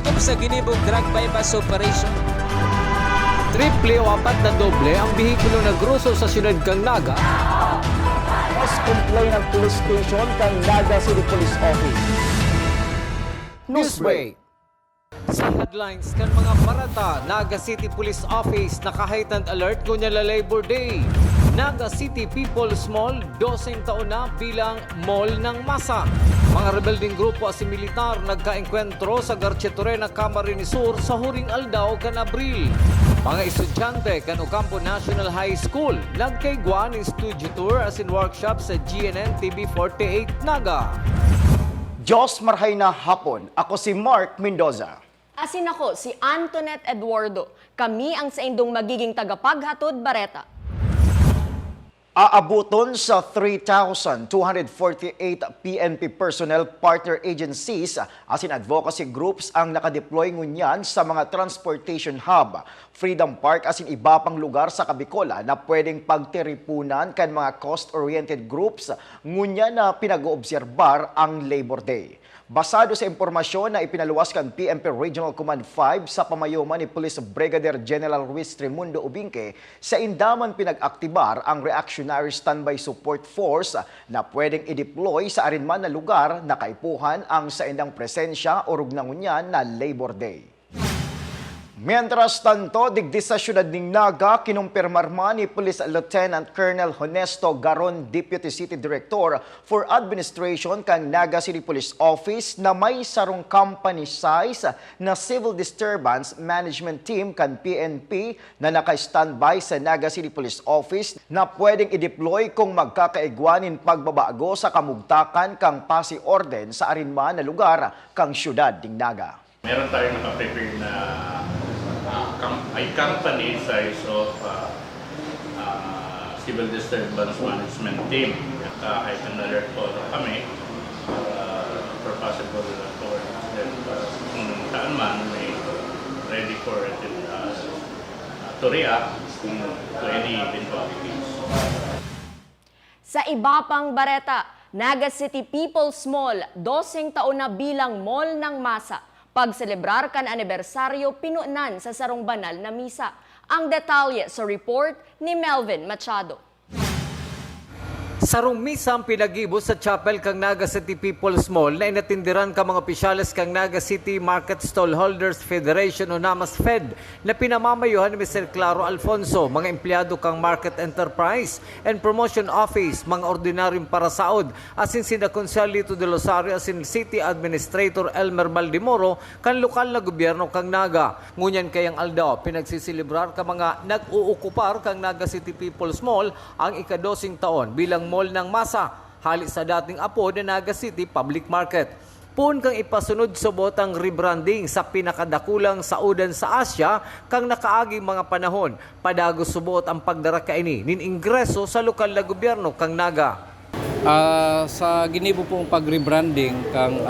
Sakop sa ginibog drug bypass operation. Triple o apat na doble ang bihikulo na gruso sa siyudad kang Naga. Mas complain ng police station kang Naga City Police Office. Newsbreak. Sa headlines kan mga barata, Naga City Police Office naka-heightened alert kunya la Labor Day. Naga City People's Mall, 12 taon na bilang mall ng masa. Mga rebelding grupo as militar nagkaengkwentro sa Garchetorena, Camarines Sur sa Huring Aldao kan Abril. Mga estudyante kan Ocampo National High School nagkaigwa ng studio tour as in workshop sa GNN TV48 Naga. Diyos marhay na hapon. Ako si Mark Mendoza. Asin ako si Antoinette Eduardo. Kami ang sa indong magiging tagapaghatod bareta. Aabuton sa 3,248 PNP personnel partner agencies asin advocacy groups ang nakadeploy ngunyan sa mga transportation hub, Freedom Park asin iba pang lugar sa Kabikola na pwedeng pagtiripunan kan mga cost-oriented groups ngunyan na pinag-oobserbar ang Labor Day. Basado sa impormasyon na ipinaluwas kan PNP Regional Command 5 sa pamayuman ni Police Brigadier General Ruiz Tremundo Ubingke, sa indaman pinag-aktibar ang Reactionary Standby Support Force na pwedeng i-deploy sa arinman na lugar na kaipuhan ang sa indang presensya o rugnangunyan na Labor Day. Mientras tanto, digdi sa siyudad ng Naga, kinumpirmar man ni Police Lieutenant Colonel Honesto Garon, Deputy City Director for Administration kang Naga City Police Office na may sarong company size na Civil Disturbance Management Team kan PNP na naka-standby sa Naga City Police Office na pwedeng i-deploy kung magkakaigwanin pagbabago sa kamugtakan kang pasi orden sa arinman na lugar kang siyudad ng Naga. Meron tayong naka-prepare na company size of Civil Disturbance Management Team. Kahit ang alert po kami for possible occurrence then kung saan man may ready for it to react to any eventualities. Sa iba pang bareta, Naga City People's Mall, 12 taon na bilang mall ng masa. Pagselebrar kan anibersaryo pinunan sa sarong banal na misa. Ang detalye sa report ni Melvin Machado. Sarong misa ang pinag-ibo sa chapel kang Naga City People's Mall na inatindiran ka mga opisyales kang Naga City Market Stallholders Federation o NAMAS Fed na pinamamayuhan ni Mr. Claro Alfonso, mga empleyado kang Market Enterprise and Promotion Office, mga ordinaryong parasaod, asin sina Consel Lito de Rosario, asin City Administrator Elmer Maldimoro, kan lokal na gobyerno kang Naga. Ngunyan kayang Aldao, pinagsisilibrar ka mga nag-uukupar kang Naga City People's Mall ang ika-12 taon bilang mall ng masa, hali sa dating apo na Naga City Public Market. Pun kang ipasunod subot ang rebranding sa pinakadakulang saudan sa Asya kang nakaaging mga panahon, padagos subot ang pagdara kaini nin ingreso sa lokal na gobyerno kang Naga. Sa ginibo pong pag-rebranding kang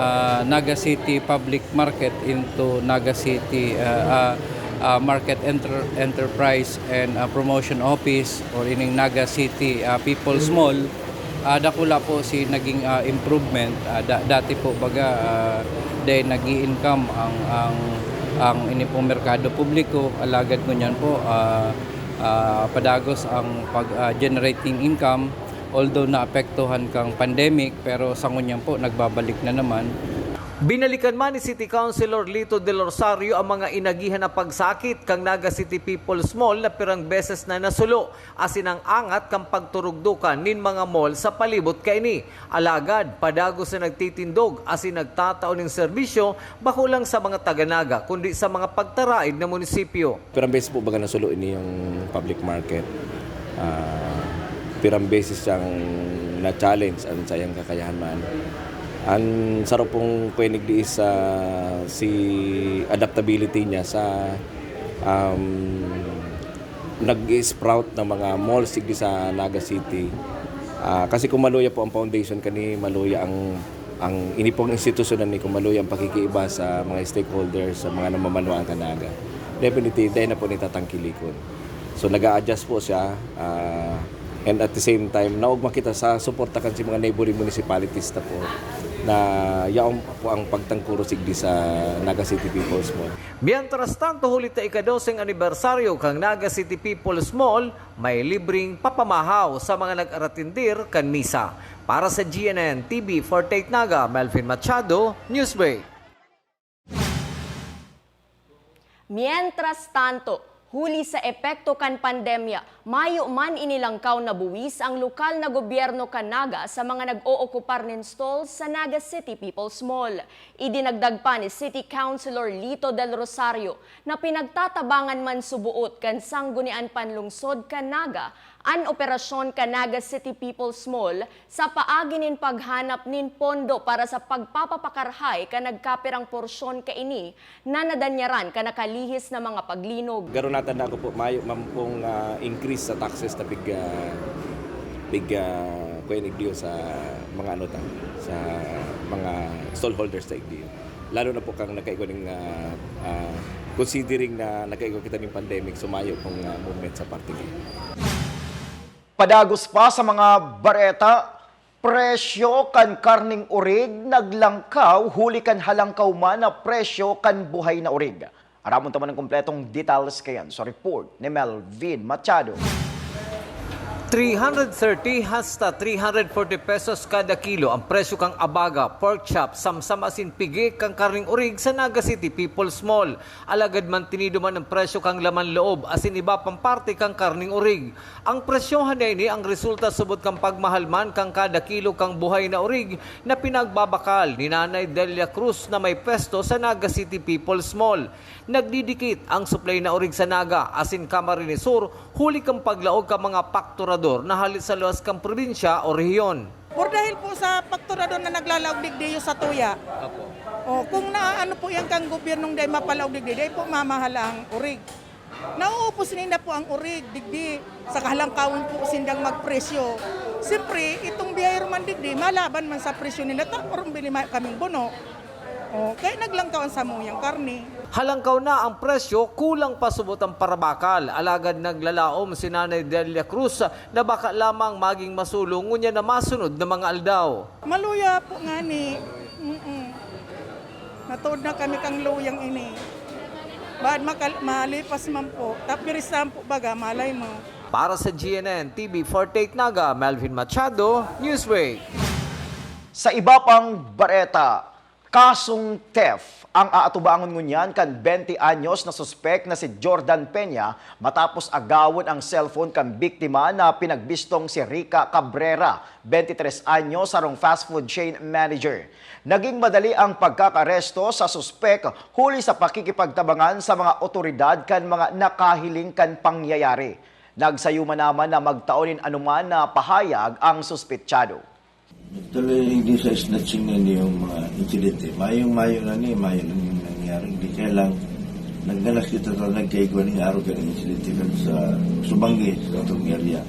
Naga City Public Market into Naga City Market Enterprise and Promotion Office or ining Naga City People's Mall, dakula po si naging improvement. Dati po baga dahil nag-i-income ang ini pong merkado publiko, alagad ko niyan po padagos ang pag-generating income, although naapektuhan kang pandemic, pero sa ngunyan po nagbabalik na naman. Binalikan man ni City Councilor Lito de Rosario ang mga inagihan na pagsakit kang Naga City People's Mall na pirang beses na nasulo, asin ang angat kang pagturugdukan nin mga mall sa palibot kaini. Alagad, padagos na nagtitindog asin nagtataon ng serbisyo bako lang sa mga taga-Naga kundi sa mga pagtaraid na munisipyo. Pirang beses po baga nasulo ini yung public market. Pirang beses siyang na-challenge ang sayang kakayahan man. Ang sarap pong pwenig di sa si adaptability niya sa nag-sprout ng mga malls sigdi sa Naga City. Kasi kung maluya po ang foundation kani, maluya ang inipong institusyon ni kung maluya ang pakikiiba sa mga stakeholders, sa mga namamanuan ka Naga. Definitely, dahil na po nitatangkilikon. So nag-a-adjust po siya and at the same time, naugma kita sa suportakan si mga neighboring municipalities na po na yaong po ang pagtangkuro sigdi sa Naga City People's Mall. Mientras tanto, hulit na ika-12 anibersaryo kang Naga City People's Mall, may libreng papamahaw sa mga nag-aratindir kan misa. Para sa GNN TV 48 Naga, Melvin Machado, Newsbreak. Mientras tanto, huli sa epekto kan pandemya, mayo man inilangkaw na buwis ang lokal na gobyerno kan Naga sa mga nag-ookupar ng stalls sa Naga City People's Mall. Idinagdag pa ni City Councilor Lito del Rosario na pinagtatabangan man subuot kan sanggunian panlungsod kan Naga an operasyon kan Naga City People's Mall sa paagi nin paghanap nin pondo para sa pagpapapakarhay ka nagkapirang porsyon kaini na nadanyaran ka nakalihis na mga paglinog. Garo natin na ako po mayo mampong increase sa taxes na big kuyanig diyo sa mga ano ta, sa mga stallholders sa igdiyo. Lalo na po kang nakaigo ng considering na nakaigo kita ng pandemic, sumayo pong movement sa party. Padagos pa sa mga bareta, presyo kan karning urig naglangkaw, huli kan halangkaw man na presyo kan buhay na urig. Aramon taman ng kompletong details kayan sa report ni Melvin Machado. 330 hasta 340 pesos kada kilo ang presyo kang abaga, pork chop, samsam asin pigi kang karning urig sa Naga City People's Mall. Alagad man tinido man ang presyo kang laman loob asin iba pang parte kang karning urig. Ang presyohan na ini ang resulta subot kang pagmahalman kang kada kilo kang buhay na urig na pinagbabakal ni Nanay Delia Cruz na may pwesto sa Naga City People's Mall. Nagdidikit ang supply na urig sa Naga asin Camarines Sur, huli kang paglaog ka mga fakturador na halit sa luwas kang probinsya o rehiyon. Por dahil po sa fakturador na naglalaog digdiyo sa tuya. O, kung naano po yan kang gobyernong day mapalaog digdi, day po mamahal ang urig. Nauupos nila po ang urig digdi sa kahalangkawin po sindang magpresyo. Siyempre, itong biyayro man digdi, malaban man sa presyo nila, tapos bili kaming bono. O, kaya naglangkawan sa muyang karne. Halangkaw na ang presyo, kulang pa subot ang parabakal. Alagad naglalaom si Nanay Delia Cruz na baka lamang maging masulong niya na masunod na mga aldaw. Maluya po nga ni. Natuod na kami kang luyang ini. Baad malipas man po, tapirisan po baga, malay mo. Para sa GNN TV 48 Naga, Melvin Machado, Newsbreak. Sa iba pang bareta, kasong theft ang aatubangon ngunyan kan 20 anyos na suspek na si Jordan Peña matapos agawon ang cellphone kan biktima na pinagbistong si Rica Cabrera, 23 anyos, sarong fast food chain manager. Naging madali ang pagkakaresto sa suspek huli sa pakikipagtabangan sa mga otoridad kan mga nakahiling kan pangyayari. Nagsayuma naman na magtaonin anuman na pahayag ang suspetsyado. Tuloy hindi sa snatching na yung mga insidente. Mayong-mayo na yung nangyari. Hindi kaya lang nagdalas kita na nagkaigwa ng araw ka ng insidente sa Subanggi, sa atong area.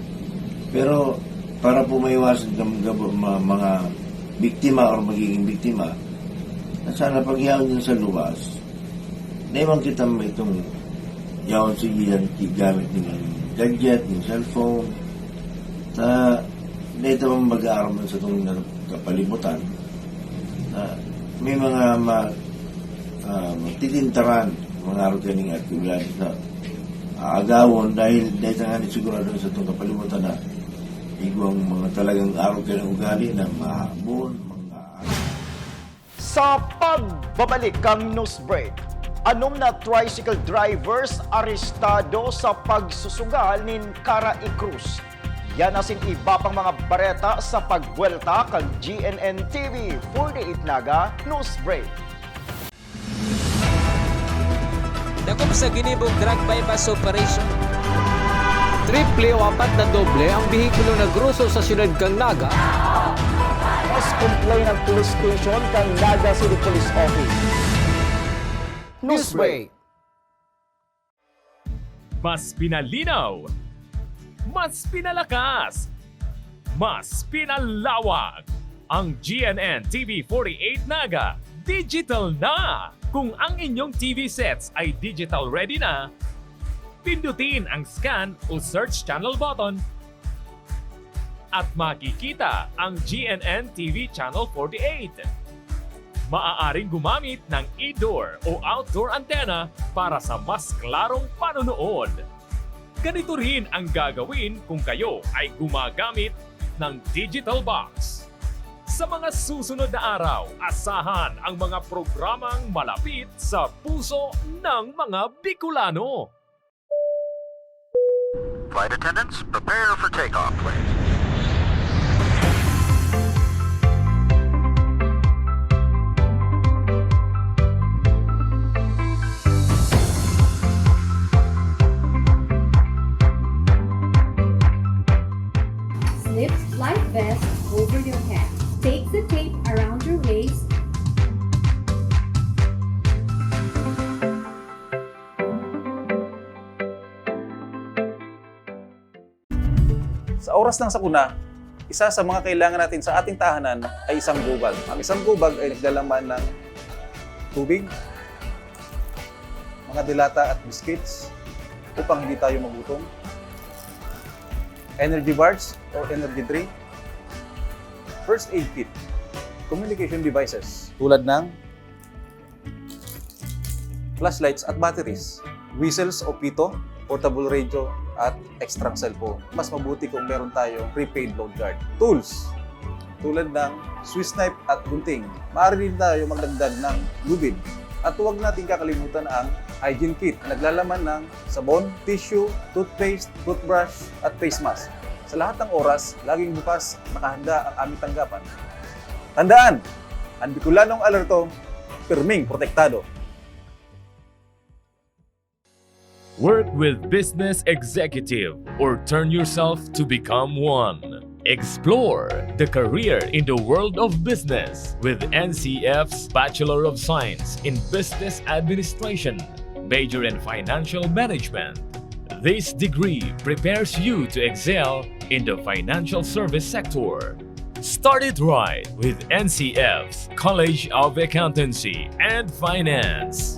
Pero para po maiwasan mga biktima o magiging biktima, na sana pag-iyawan din sa luwas, naimang kita itong yawan sige yan, gamit ng gadget, ng cellphone, na dito mong mag-aaraman sa itong kapalibutan na may mga magtitintaran mga aruganing aktibidad na aagawon dahil nga sigurado sa itong kapalibutan na igwang mga talagang aruganing ugali na mahabon, mga... Sa pagbabalik kang news break, anom na tricycle drivers arestado sa pagsusugal ni Cara E. Cruz. Yan asin iba pang mga bareta sa pagbuelta kang GNN TV 48 Naga News Break. Dakop sa ginibog drug bypass operation. Triple o apat na doble ang bihikulo na gruso sa syudad kang Naga. Mas complain ng police station kang Naga City Police Office. News Break. Mas pinalinaw, mas pinalakas, mas pinalawak. Ang GNN TV 48 Naga, digital na! Kung ang inyong TV sets ay digital ready na, pindutin ang scan o search channel button at makikita ang GNN TV Channel 48. maaaring gumamit ng indoor o outdoor antenna para sa mas klarong panonood. Ganito rin ang gagawin kung kayo ay gumagamit ng digital box. Sa mga susunod na araw, asahan ang mga programang malapit sa puso ng mga Bicolano. Flight attendants, prepare for takeoff, please. Slip life vest over your head. Take the tape around your waist. Sa oras ng sakuna, isa sa mga kailangan natin sa ating tahanan ay isang gubag. Ang isang gubag ay naglalaman ng tubig, mga dilata at biscuits upang hindi tayo magutom, energy bars or energy drink, first aid kit, communication devices tulad ng flashlights at batteries, whistles o pito, portable radio, at extra cellphone. Mas mabuti kung meron tayong prepaid load guard. Tools tulad ng Swiss knife at gunting. Maaari din tayo magdagdag ng lubid. At huwag natin kakalimutan ang hygiene kit na naglalaman ng sabon, tissue, toothpaste, toothbrush, at face mask. Sa lahat ng oras, laging bukas nakahanda ang aming tanggapan. Tandaan, ang Bicolanong alerto, pirming protektado. Work with business executive or turn yourself to become one. Explore the career in the world of business with NCF's Bachelor of Science in Business Administration, major in Financial Management. This degree prepares you to excel in the financial service sector. Start it right with NCF's College of Accountancy and Finance.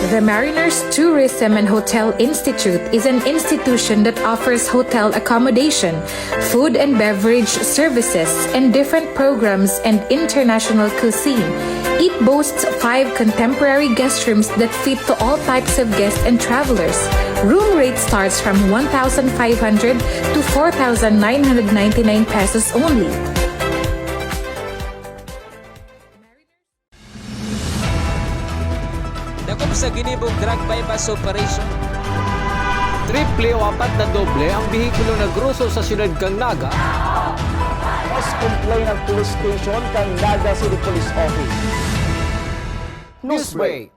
The Mariners Tourism and Hotel Institute is an institution that offers hotel accommodation, food and beverage services, and different programs and international cuisine. It boasts 5 contemporary guest rooms that fit to all types of guests and travelers. Room rate starts from 1,500 to 4,999 pesos only. Dakop sa ginibong drug bypass operation. Triple o 4 na doble ang bihikulo na gruso sa siyudad kang Naga. Mas complain ng police station kang Naga City Police Office. Newsbreak.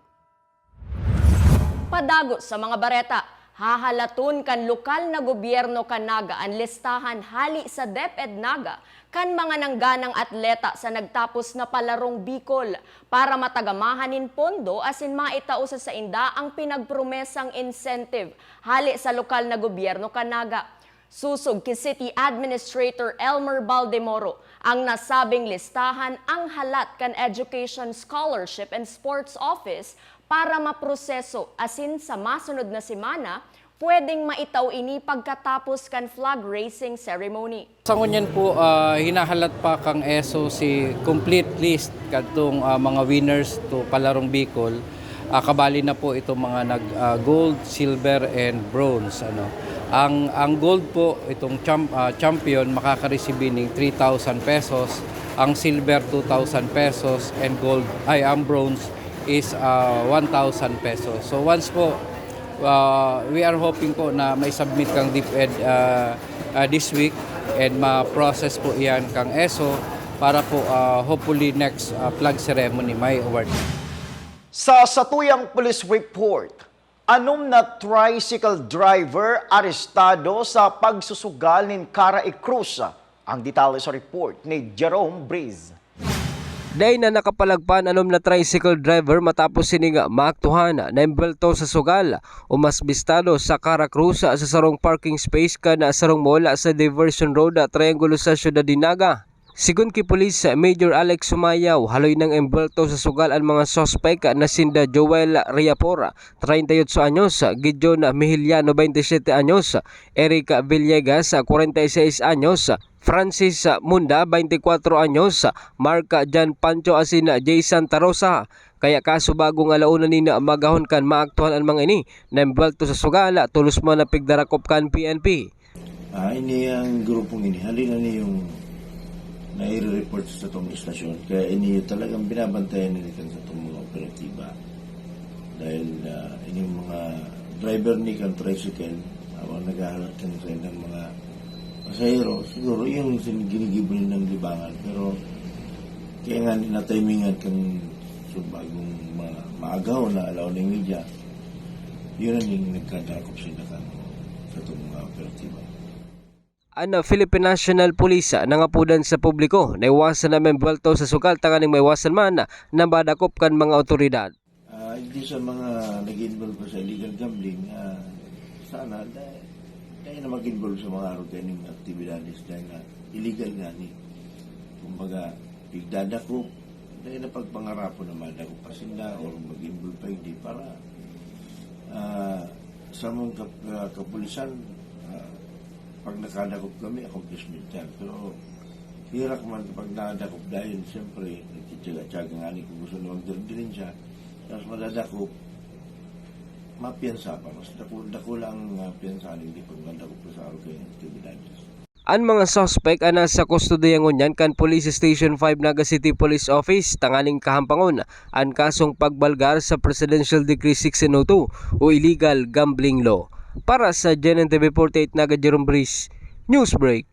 Padago sa mga bareta, hahalatun kan lokal na gobyerno kan Naga ang listahan hali sa DepEd Naga kan mga nangganang atleta sa nagtapos na palarong Bicol para matagamahanin pondo asin maitao sa inda ang pinagpromesang incentive hali sa lokal na gobyerno kan Naga. Susog kay City Administrator Elmer Baldemoro ang nasabing listahan ang halat kan Education Scholarship and Sports Office para maproseso asin sa masunod na semana pwedeng maitaw ini pagkatapos kan flag raising ceremony. Sa ngunyan po, hinahalat pa kang ESO si complete list katong mga winners to Palarong Bicol. Kabali na po itong mga gold, silver, and bronze. Ang gold po, itong champion, makakareceive ng 3,000 pesos. Ang silver, 2,000 pesos. And ang bronze is 1,000 pesos. So once po, we are hoping po na may submit kang DepEd this week and ma-process po iyan kang ESO para po hopefully next flag ceremony may award. Sa satuyang police report, anom na tricycle driver arestado sa pagsusugal ni Cara Cruz. Ang detalye sa report ni Jerome Breeze. Day na nakapalagpan anom na tricycle driver matapos sininga maaktuhan na imbelto sa sugal o mas bistado sa Cara Cruz sa sarong parking space ka na sarong mola sa Diversion Road at Triangulo sa Ciudad de Naga. Sigun kay Pulis Major Alex Sumayaw, haloy ng embulto sa sugal ang mga sospek na sinda Joel Riapora, 38 anyos, Gideon Mihiliano, 27 anyos, Eric Villegas, 46 anyos, Francis Munda, 24 anyos, Mark Jan Pancho asin Jason Tarosa. Kaya kaso bagong alauna ni na magahon kan maaktuhan ang mga ini na embulto sa sugal, tulos mo na pigdarakop kan PNP. Ini ang grupong ini, halina ni yung nai-report sa itong istasyon. Kaya ini talagang binabantayan nila sa itong mga operatiba. Dahil ini mga driver ni kan tricycle, habang naghahalat kan sa ng mga pasahero, siguro yung ginigibon ng libangan. Pero kaya nga na-timingan kan so bagong maagaw na alaw ng media, yun ang yung nagkadakop sila kan sa itong mga operatiba. Ang Philippine National Police nangapudan sa publiko na iwasan na membulto sa sugal tanganing may iwasan man na badakop kan mga otoridad. Hindi sa mga nag-involve sa illegal gambling, sana dahil na mag-involve sa mga routing activities dahil na illegal nga ni. Kumbaga, pigdadakop, dahil na pagpangarapo na madakop pa sila o mag-involve pa hindi para sa mga kapulisan, pag nakadakop kami, accomplishment yan. Pero hirap man kapag nakadakop dahil siyempre, nagtitsaga-tsaga nga ni kung gusto na magdirin siya. Tapos madadakop, mapiyansa pa. Mas dako lang piyansa hindi pag madakop pa sa araw kayo ng activities. Ang mga suspect ana sa kustodiya ngunyan kan Police Station 5 Naga City Police Office tanganing kahampangon ang kasong pagbalgar sa Presidential Decree 1602 o illegal gambling law. Para sa GNN TV 48 Naga Jerome Brice, Newsbreak.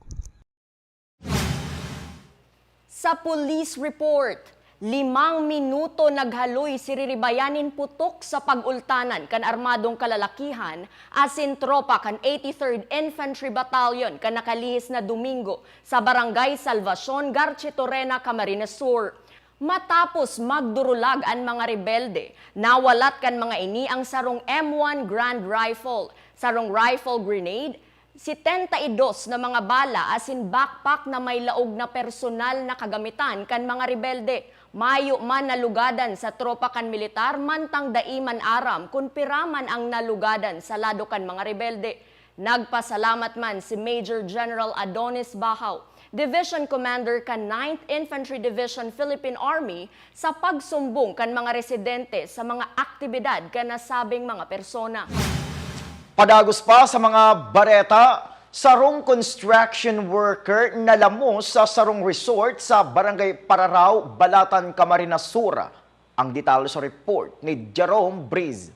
Sa police report, 5 minuto naghaloy si Riribayanin putok sa pagultanan kan armadong kalalakihan asin tropa kan 83rd Infantry Battalion kan nakalihis na Domingo sa Barangay Salvacion, Garchitorena, Camarines Sur. Matapos magdurulag ang mga rebelde, nawalat kan mga ini ang sarong M1 Grand Rifle, sarong rifle grenade, 72 na mga bala asin backpack na may laog na personal na kagamitan kan mga rebelde. Mayo man nalugadan sa tropa kan militar mantang daiman aram kun piraman ang nalugadan sa lado kan mga rebelde. Nagpasalamat man si Major General Adonis Bahaw, Division Commander kan 9th Infantry Division Philippine Army sa pagsumbong kan mga residente sa mga aktibidad kan nasabing mga persona. Padagos pa sa mga bareta, sarong construction worker nalamos sa sarong resort sa Barangay Pararaw, Balatan, Camarines Sur. Ang detalye sa report ni Jerome Brice.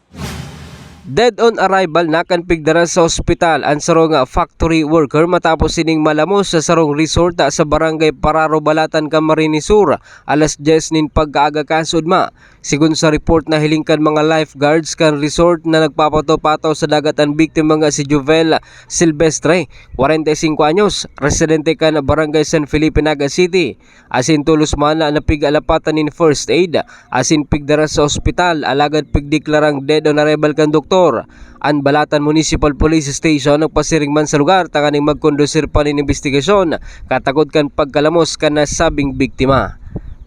Dead on arrival na kan pigdara sa ospital ang sarong factory worker matapos sining malamos sa sarong resort sa Barangay Pararaw, Balatan, Camarines Sur alas 10 nin pagkaaga kasudma. Sigun sa report na hilingkan mga lifeguards kan resort na nagpapato-pataw sa dagat ang biktima nga si Jovel Silvestre, 45 anyos, residente kan Barangay San Felipe, Naga City. Asin tulos man na napigalapatan nin first aid, asin pigdara sa ospital, alagad pigdeklarang dead on arrival kan doktor. Ang Balatan Municipal Police Station nagpasiring man sa lugar tanganing magkondusir pa nin investigasyon, katagod kan pagkalamos kan nasabing biktima.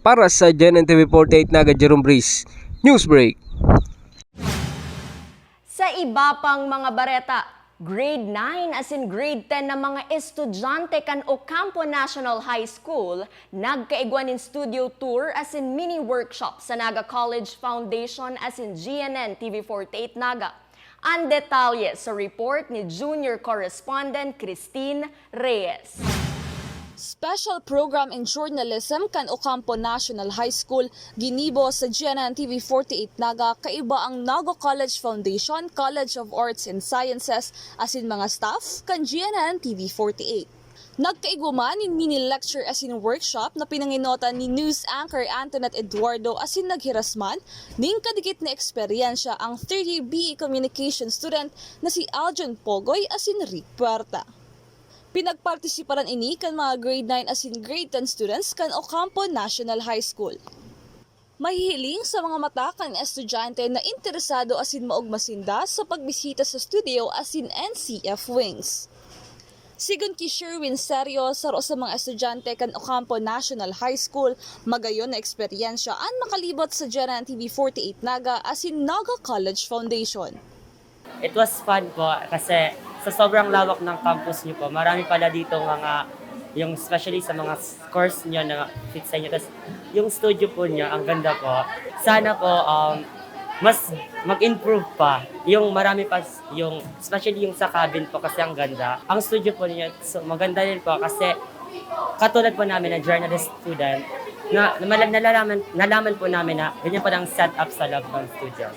Para sa GNN TV 48 Naga Jerome Brice, Newsbreak. Sa iba pang mga bareta, grade 9 as in grade 10 na mga estudyante kan Ocampo National High School nagkaigwan in studio tour as in mini workshop sa Naga College Foundation as in GNN TV 48 Naga. Ang detalye sa report ni Junior Correspondent Christine Reyes. Special Program in Journalism kan Ocampo National High School ginibo sa GNN TV 48 Naga kaiba ang Naga College Foundation, College of Arts and Sciences asin mga staff kan GNN TV 48. Nagkaiguman in mini lecture asin workshop na pinanginotan ni news anchor Antoinette Eduardo asin naghirasman ning kadikit na eksperyensya ang 30 BE Communication student na si Aljon Pogoy asin Rick Puerta. Pinagpartisiparan ini kan mga grade 9 asin grade 10 students kan Ocampo National High School. Mahihiling sa mga mata kan estudyante na interesado asin maog masinda sa pagbisita sa studio asin NCF Wings. Sigun ki Sherwin Serio saro sa mga estudyante kan Ocampo National High School, magayon na eksperyensya ang makalibot sa GNN TV48 Naga asin Naga College Foundation. It was fun po kasi sa sobrang lawak ng campus niyo po, marami pala dito mga, yung especially sa mga course niyo na fit sa inyo. Tapos yung studio po niya, ang ganda po. Sana po mas mag-improve pa. Yung marami pa, yung, especially yung sa cabin po kasi ang ganda. Ang studio po niya, so maganda din po kasi katulad po namin na journalist student, nalaman po namin na ganyan po ang setup sa loob ng studio.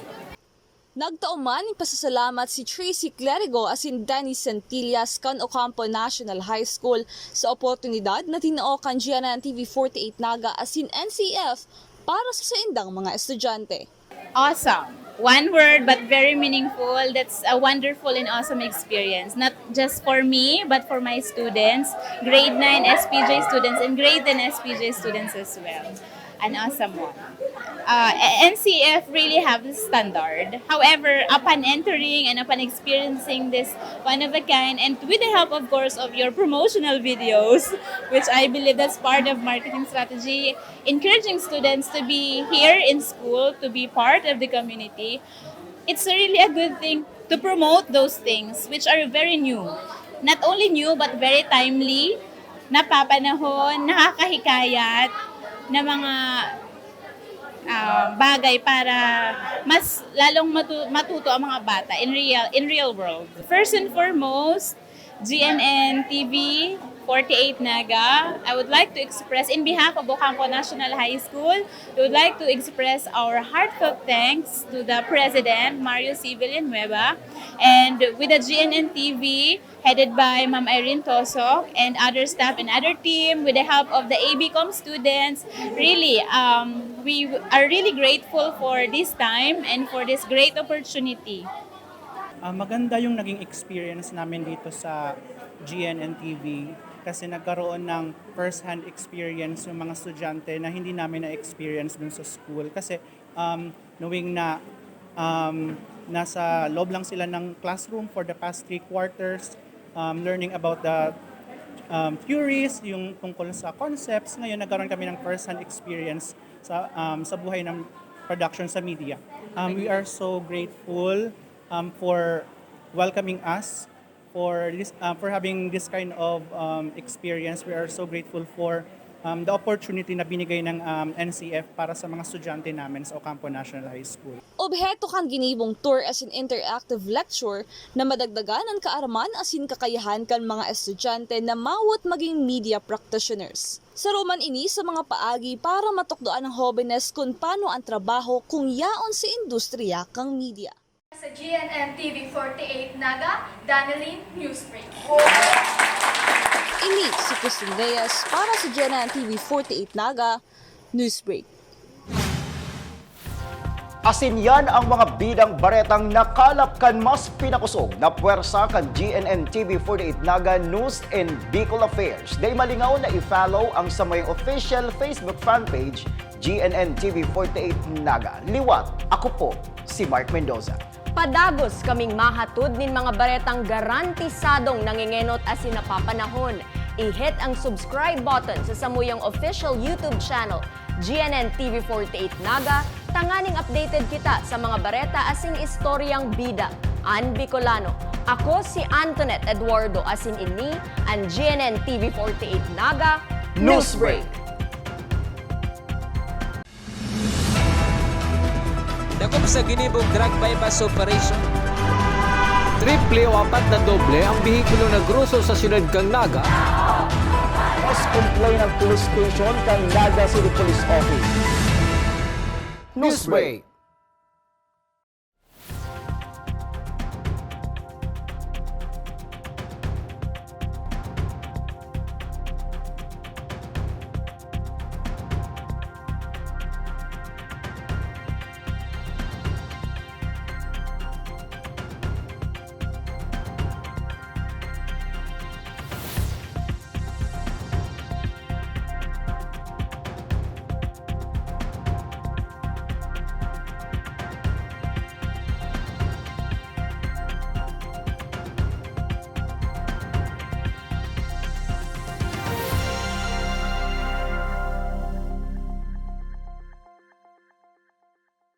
Nagtauman ng pasasalamat si Tracy Clerigo asin Danny Centillas kan Ocampo National High School sa oportunidad na tinao kan GNN TV48 Naga asin NCF para sa indang mga estudyante. Awesome. One word but very meaningful. That's a wonderful and awesome experience. Not just for me, but for my students, grade 9 SPJ students and grade 10 SPJ students as well. An awesome one. NCF really have the standard. However, upon entering and upon experiencing this one of a kind, and with the help, of course, of your promotional videos, which I believe that's part of marketing strategy, encouraging students to be here in school, to be part of the community, it's really a good thing to promote those things which are very new. Not only new, but very timely, napapanahon, nakakahikayat, na mga bagay para mas lalong matuto ang mga bata in real world. First and foremost, GNN TV 48 Naga, I would like to express, in behalf of Ocampo National High School, we would like to express our heartfelt thanks to the President, Mario C. Villanueva, and with the GNN TV, headed by Ma'am Irene Tosok, and other staff and other team, with the help of the ABCom students. Really, we are really grateful for this time and for this great opportunity. Maganda yung naging experience namin dito sa GNN TV kasi nagkaroon ng first-hand experience yung mga estudyante na hindi namin na-experience dun sa school. Kasi knowing na nasa loob lang sila ng classroom for the past 3 quarters, learning about the theories, yung tungkol sa concepts, ngayon nagkaroon kami ng first-hand experience sa buhay ng production sa media. We are so grateful for welcoming us, for having this kind of experience. We are so grateful for the opportunity na binigay ng NCF para sa mga estudyante namin sa Ocampo National High School. Objeto kan ginibong tour as an interactive lecture na madagdagan ang kaaraman asin kakayahan kan mga estudyante na mawat maging media practitioners. Sa Roman ini sa mga paagi para matukdoan ang hobiness kung paano ang trabaho kung yaon sa industriya kang media. Sa GNN TV 48 Naga, Daneline Newsbreak. Ini si Christine Reyes para sa GNN TV 48 Naga, Newsbreak. Asin yan ang mga bidang baretang nakalap kan mas pinakusog na puwersa kan GNN TV 48 Naga News and Bicol Affairs. Day malingaw na i-follow ang sa may official Facebook fanpage GNN TV 48 Naga. Liwat, ako po si Mark Mendoza. Padagos kaming mahatod nin mga baretang garantisadong nangingenot asin napapanahon. I-hit ang subscribe button sa samuyang official YouTube channel, GNN TV 48 Naga, tanganing updated kita sa mga bareta asin istoryang bida. An Bicolano. Ako si Antoinette Eduardo asin ini ang GNN TV 48 Naga Newsbreak. Dakop sa ginibong drug bypass operation. Triple o 4 na doble ang bihikulo na gruso sa siyudad kang Naga. Mas complain ng police station kang Naga City Police Office. Newsbreak.